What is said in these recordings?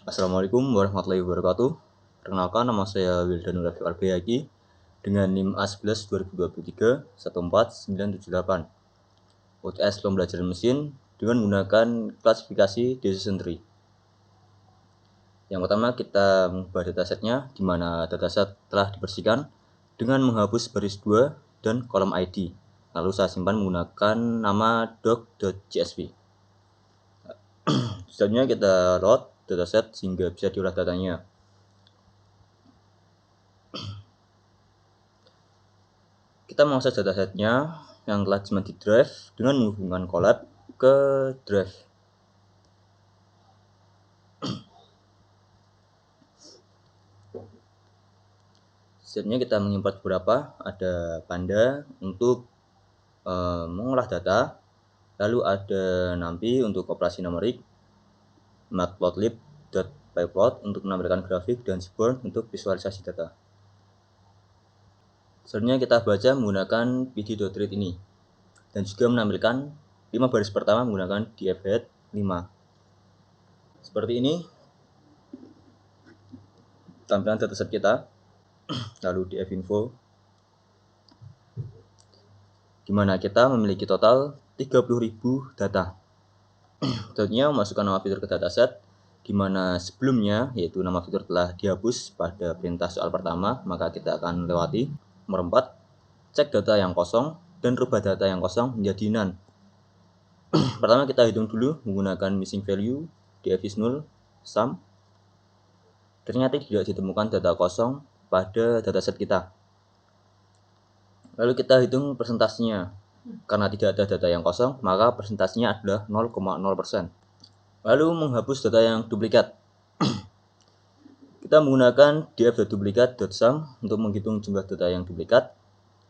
Assalamualaikum warahmatullahi wabarakatuh. Perkenalkan, nama saya Wildan Rafiq Albayaki dengan NIM A11 2023 14978. UTS pembelajaran mesin dengan menggunakan klasifikasi decision tree. Yang pertama, kita mengubah datasetnya, di mana dataset telah dibersihkan dengan menghapus baris 2 dan kolom ID. Lalu saya simpan menggunakan nama doc.csv. Selanjutnya kita load dataset sehingga bisa diolah datanya. Kita mengakses datasetnya yang telah disimpan di drive dengan menghubungkan collab ke drive. Selanjutnya kita mengimport beberapa, ada Panda untuk mengolah data, lalu ada NumPy untuk operasi numerik, matplotlib.pyplot untuk menampilkan grafik, dan Seaborn untuk visualisasi data. Selanjutnya kita baca menggunakan pd.read ini, dan juga menampilkan 5 baris pertama menggunakan dfhead 5. Seperti ini tampilan dataset kita. Lalu dfinfo, di mana kita memiliki total 30.000 data. Selanjutnya memasukkan nama fitur ke dataset, di mana sebelumnya yaitu nama fitur telah dihapus pada perintah soal pertama, maka kita akan lewati. Nomor 4, cek data yang kosong dan rubah data yang kosong menjadi none. Pertama kita hitung dulu menggunakan missing value, df is null, sum. Ternyata tidak ditemukan data kosong pada dataset kita. Lalu kita hitung persentasenya. Karena tidak ada data yang kosong, maka persentasenya adalah 0,0%. Lalu menghapus data yang duplikat. Kita menggunakan df.duplicate.sum untuk menghitung jumlah data yang duplikat.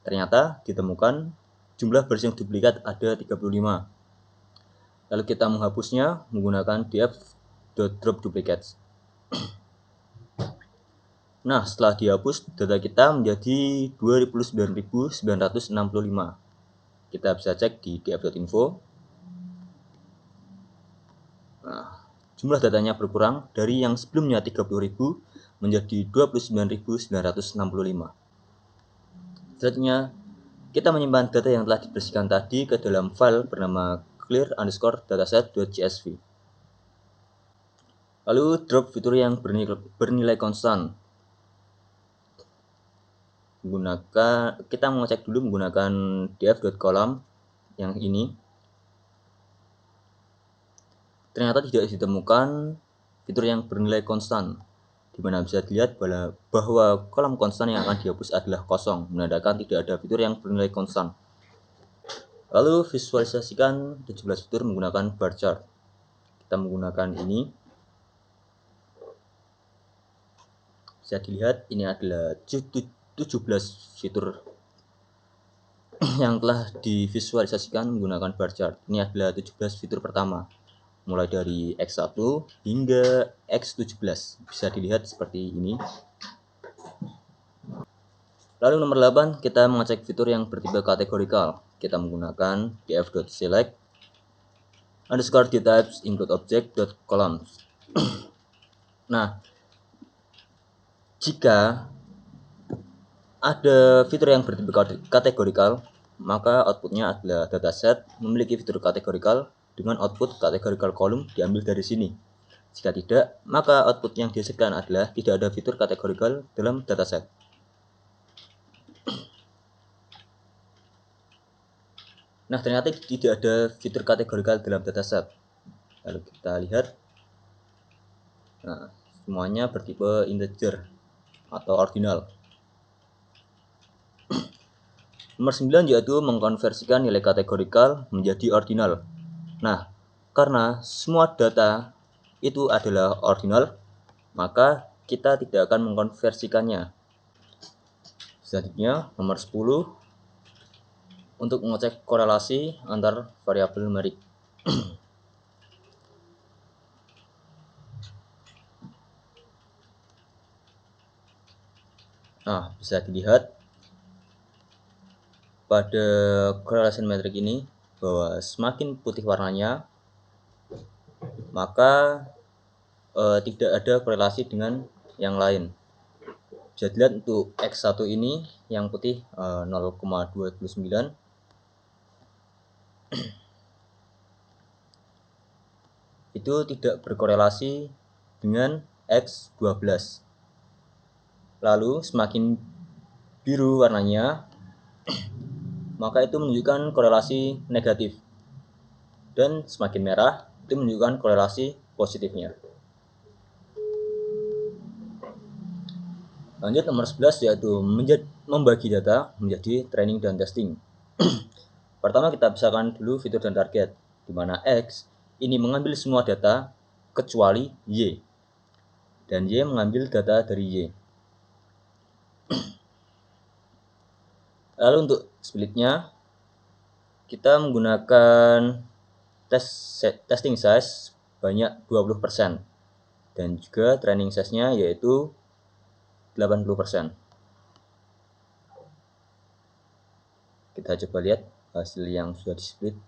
Ternyata ditemukan jumlah baris yang duplikat ada 35. Lalu kita menghapusnya menggunakan df.dropDuplicates. Nah, setelah dihapus, data kita menjadi 29.965. Kita bisa cek di df.info. Nah, jumlah datanya berkurang dari yang sebelumnya 30.000 menjadi 29.965. Selanjutnya, kita menyimpan data yang telah dibersihkan tadi ke dalam file bernama clear_dataset.csv. Lalu drop fitur yang bernilai konstan. Kita mengecek dulu menggunakan df.column yang ini. Ternyata tidak ditemukan fitur yang bernilai konstan, di mana bisa dilihat bahwa kolom konstan yang akan dihapus adalah kosong, menandakan tidak ada fitur yang bernilai konstan. Lalu visualisasikan 17 fitur menggunakan bar chart. Kita menggunakan ini. Bisa dilihat ini adalah 17 fitur yang telah divisualisasikan menggunakan bar chart. Ini adalah 17 fitur pertama, mulai dari X1 hingga X17. Bisa dilihat seperti ini. Lalu nomor 8, kita mengecek fitur yang bertipe kategorikal. Kita menggunakan df.select _dtypes include object.columns. Nah, jika ada fitur yang bertipe kategorikal, maka outputnya adalah dataset memiliki fitur kategorikal dengan output kategorikal column diambil dari sini. Jika tidak, maka output yang dihasilkan adalah tidak ada fitur kategorikal dalam dataset. Nah, ternyata tidak ada fitur kategorikal dalam dataset. Lalu kita lihat. Nah, semuanya bertipe integer atau ordinal. Nomor 9 yaitu mengkonversikan nilai kategorikal menjadi ordinal. Nah, karena semua data itu adalah ordinal, maka kita tidak akan mengkonversikannya. Selanjutnya, nomor 10 untuk mengecek korelasi antar variabel numerik. Nah, bisa dilihat pada correlation metric ini bahwa semakin putih warnanya, maka tidak ada korelasi dengan yang lain. Bisa dilihat untuk X1 ini yang putih 0,29 itu tidak berkorelasi dengan X12. Lalu semakin biru warnanya maka itu menunjukkan korelasi negatif, dan semakin merah itu menunjukkan korelasi positifnya. Lanjut nomor 11 yaitu membagi data menjadi training dan testing. Pertama kita pisahkan dulu fitur dan target, di mana X ini mengambil semua data kecuali Y, dan Y mengambil data dari Y. Lalu untuk splitnya kita menggunakan testing size banyak 20% dan juga training size-nya yaitu 80%. Kita coba lihat hasil yang sudah di-split.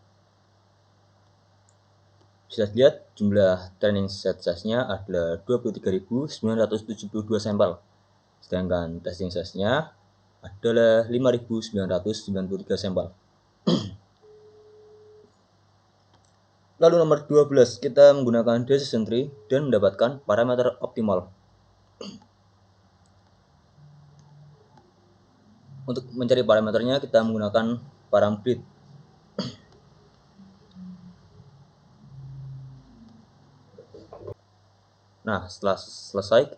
Bisa dilihat jumlah training set size-nya adalah 23.972 sampel, sedangkan testing size-nya adalah 5.993 sampel. Lalu nomor 12, kita menggunakan decision tree dan mendapatkan parameter optimal. Untuk mencari parameternya kita menggunakan param-grid. Nah, setelah selesai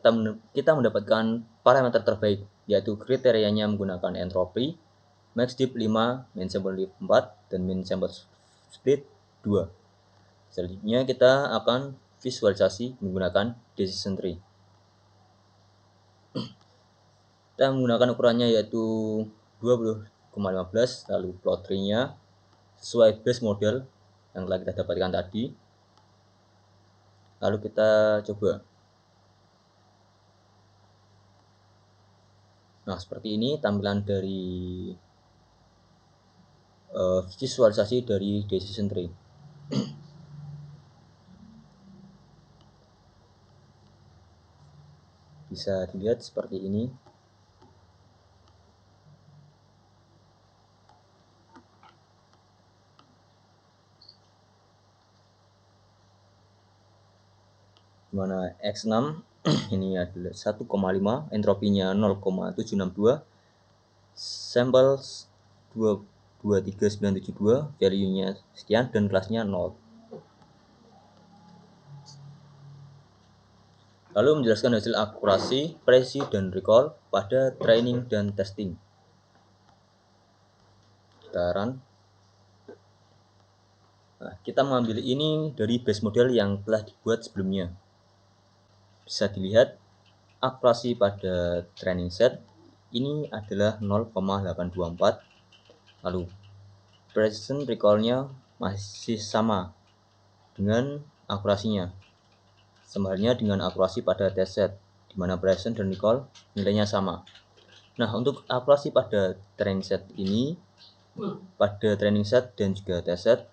kita mendapatkan parameter terbaik, yaitu kriterianya menggunakan entropi, max dip 5, min sample dip 4, dan min sample split 2. Selanjutnya kita akan visualisasi menggunakan decision tree. Kita menggunakan ukurannya yaitu 20,15, lalu plot tree-nya sesuai base model yang telah kita dapatkan tadi. Lalu kita coba. Nah, seperti ini tampilan dari visualisasi dari decision tree. Bisa dilihat seperti ini. Dimana X6 ini adalah 1,5, entropinya 0,762, sampel 23972, value-nya sekian, dan kelasnya 0. Lalu menjelaskan hasil akurasi, presi, dan recall pada training dan testing. Kita run. Nah, kita mengambil ini dari base model yang telah dibuat sebelumnya. Bisa dilihat akurasi pada training set ini adalah 0,824, lalu precision recall-nya masih sama dengan akurasinya, sama halnya dengan akurasi pada test set, di mana precision dan recall nilainya sama. Nah, untuk akurasi pada training set ini, pada training set dan juga test set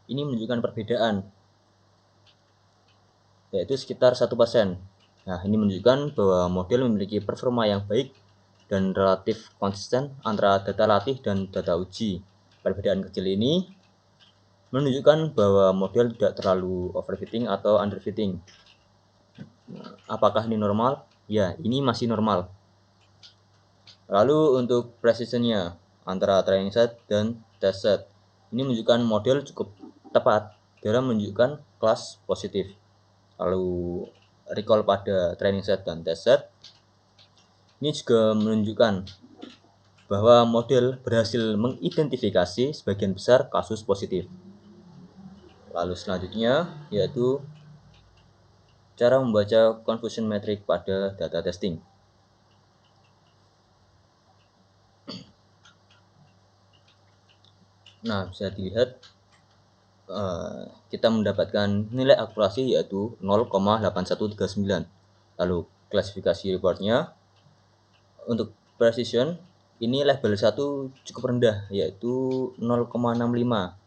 ini menunjukkan perbedaan, yaitu sekitar 1%. Nah, ini menunjukkan bahwa model memiliki performa yang baik dan relatif konsisten antara data latih dan data uji. Perbedaan kecil ini menunjukkan bahwa model tidak terlalu overfitting atau underfitting. Apakah ini normal? Ya, ini masih normal. Lalu untuk precision-nya antara training set dan test set, ini menunjukkan model cukup tepat dalam menunjukkan kelas positif. Lalu recall pada training set dan test set ini juga menunjukkan bahwa model berhasil mengidentifikasi sebagian besar kasus positif. Lalu selanjutnya yaitu cara membaca confusion metric pada data testing. Nah, bisa dilihat kita mendapatkan nilai akurasi yaitu 0,8139. Lalu klasifikasi reportnya untuk precision ini level 1 cukup rendah yaitu 0,65,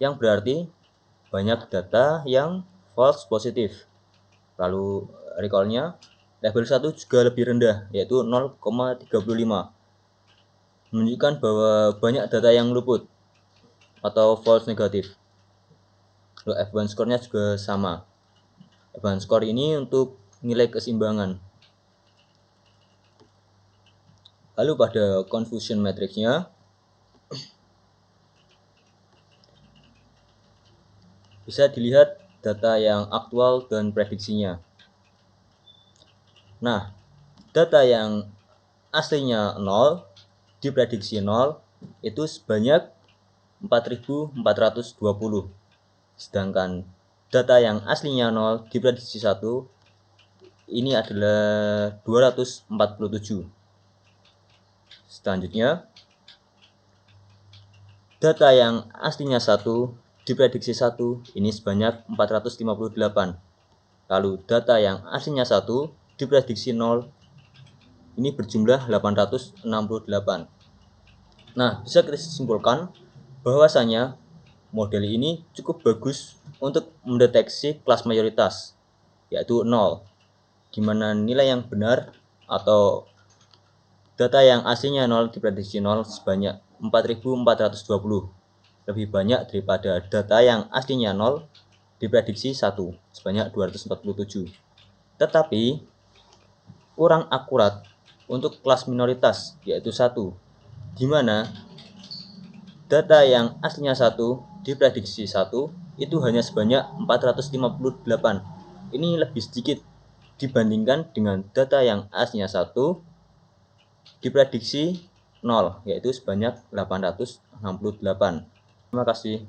yang berarti banyak data yang false positif. Lalu recall-nya level 1 juga lebih rendah, yaitu 0,35, menunjukkan bahwa banyak data yang luput atau false negatif. Lalu F1 score-nya juga sama. F1 score ini untuk nilai keseimbangan. Lalu pada confusion matrix-nya bisa dilihat data yang aktual dan prediksinya. Nah, data yang aslinya 0 diprediksi 0 itu sebanyak 4.420. Sedangkan data yang aslinya 0 diprediksi 1 ini adalah 247. Selanjutnya, data yang aslinya 1 diprediksi 1 ini sebanyak 458. Lalu data yang aslinya 1 diprediksi 0 ini berjumlah 868. Nah, bisa kita simpulkan bahwasanya model ini cukup bagus untuk mendeteksi kelas mayoritas, yaitu 0, di mana nilai yang benar atau data yang aslinya 0 diprediksi 0 sebanyak 4.420, lebih banyak daripada data yang aslinya 0 diprediksi 1 sebanyak 247. Tetapi kurang akurat untuk kelas minoritas, yaitu 1, di mana data yang aslinya 1 diprediksi 1 itu hanya sebanyak 458. Ini lebih sedikit dibandingkan dengan data yang aslinya 1 diprediksi 0, yaitu sebanyak 868. Terima kasih.